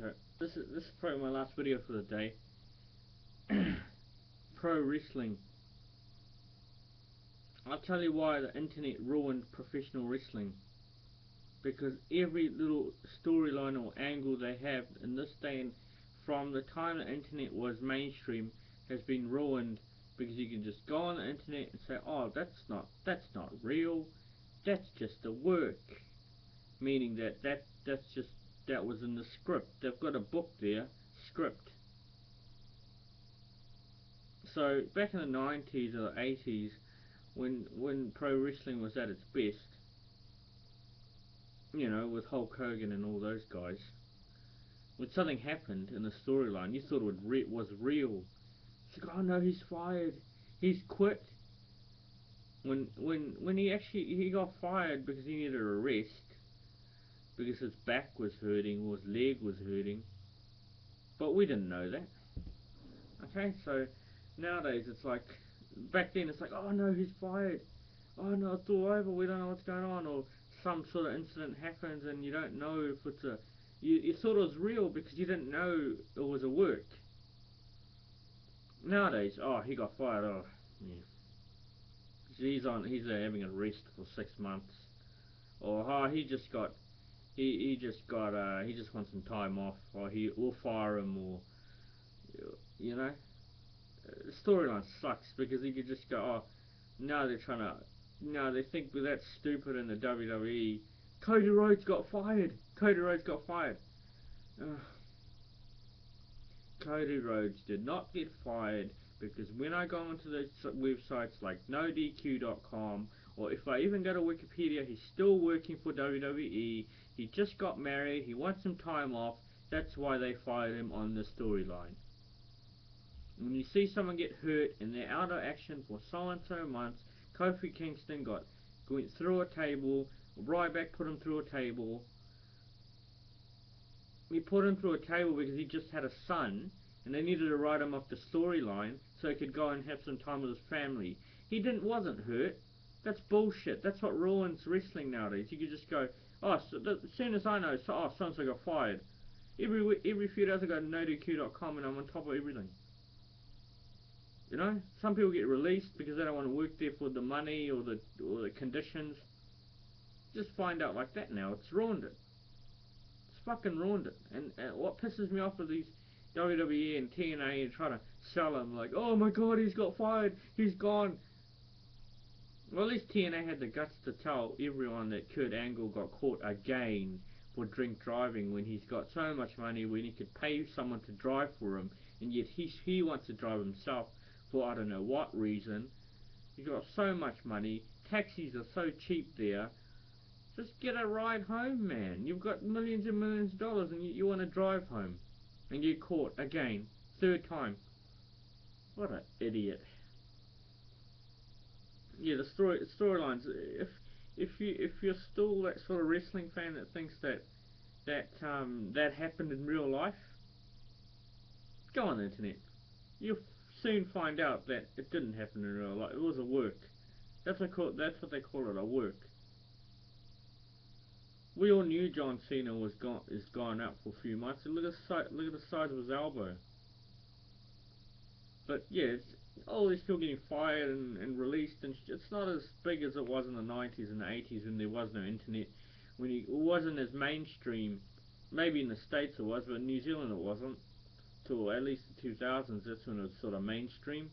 This is probably my last video for the day. Pro wrestling. I'll tell you why the internet ruined professional wrestling. Because every little storyline or angle they have in this day, and from the time the internet was mainstream, has been ruined. Because you can just go on the internet and say, oh, that's not real, that's just a work, meaning that was in the script. They've got a book there, script. So back in the 90s or 80s, when pro wrestling was at its best, with Hulk Hogan and all those guys, when something happened in the storyline, you thought was real. It's like, oh no, he's fired, he's quit. When he got fired because he needed a rest, because his back was hurting or his leg was hurting, but we didn't know that. Okay, so nowadays it's like, back then it's like, oh no, he's fired, oh no, it's all over, we don't know what's going on, or some sort of incident happens and you don't know if it's you thought it was real because you didn't know it was a work. Nowadays, oh, he got fired, oh, yeah. He's having a rest for 6 months, or oh, he just wants some time off, or we'll fire him, or you know, the storyline sucks because you could just go, oh, no, they think we're that stupid in the WWE. Cody Rhodes got fired. Cody Rhodes got fired. Ugh. Cody Rhodes did not get fired because when I go onto those websites like NoDQ.com, or if I even go to Wikipedia, he's still working for WWE. He just got married. He wants some time off. That's why they fired him on the storyline. When you see someone get hurt and they're out of action for so and so months, Kofi Kingston went through a table, Ryback put him through a table. He put him through a table because he just had a son and they needed to write him off the storyline so he could go and have some time with his family. He wasn't hurt. That's bullshit. That's what ruins wrestling nowadays. You could just go, oh, so as soon as I know, oh, so-and-so got fired. Every few days I go to NoDQ.com and I'm on top of everything. Some people get released because they don't want to work there for the money or the conditions. Just find out like that now. It's ruined it. It's fucking ruined it. And what pisses me off with these WWE and TNA and trying to sell them like, oh my god, he's got fired, he's gone. Well, at least TNA had the guts to tell everyone that Kurt Angle got caught again for drink driving when he's got so much money, when he could pay someone to drive for him, and yet he wants to drive himself for I don't know what reason. He's got so much money, taxis are so cheap there. Just get a ride home, man. You've got millions and millions of dollars and you want to drive home and get caught again, third time. What an idiot. Yeah, the storylines. If you're still that sort of wrestling fan that thinks that happened in real life, go on the internet. You'll soon find out that it didn't happen in real life. It was a work. That's what they call it, a work. We all knew John Cena is gone out for a few months. And look at the size of his elbow. But yeah, all these people getting fired and released, and it's not as big as it was in the 90s and the 80s when there was no internet, when it wasn't as mainstream. Maybe in the States it was, but in New Zealand it wasn't. Till at least the 2000s, that's when it was sort of mainstream.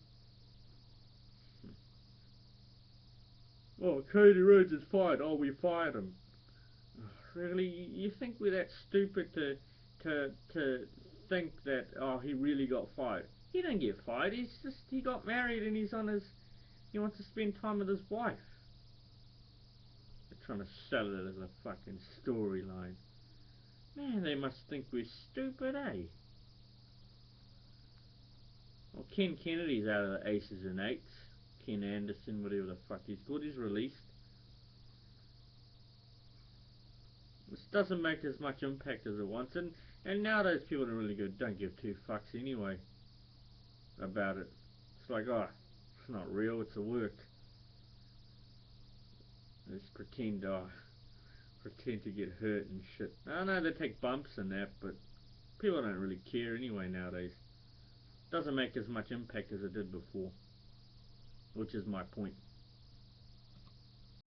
Oh, Cody Rhodes is fired. Oh, we fired him. Really? You think we're that stupid to think that, oh, he really got fired? He didn't get fired. He got married and he wants to spend time with his wife. They're trying to sell it as a fucking storyline. Man, they must think we're stupid, eh? Well, Ken Kennedy's out of the aces and eights. Ken Anderson, whatever the fuck he's called, he's released. This doesn't make as much impact as it once, and nowadays people don't give two fucks anyway about it. It's like, oh, it's not real, it's a work. Let's pretend to get hurt and shit. I know they take bumps and that, but People don't really care anyway nowadays. Doesn't make as much impact as it did before, which is my point.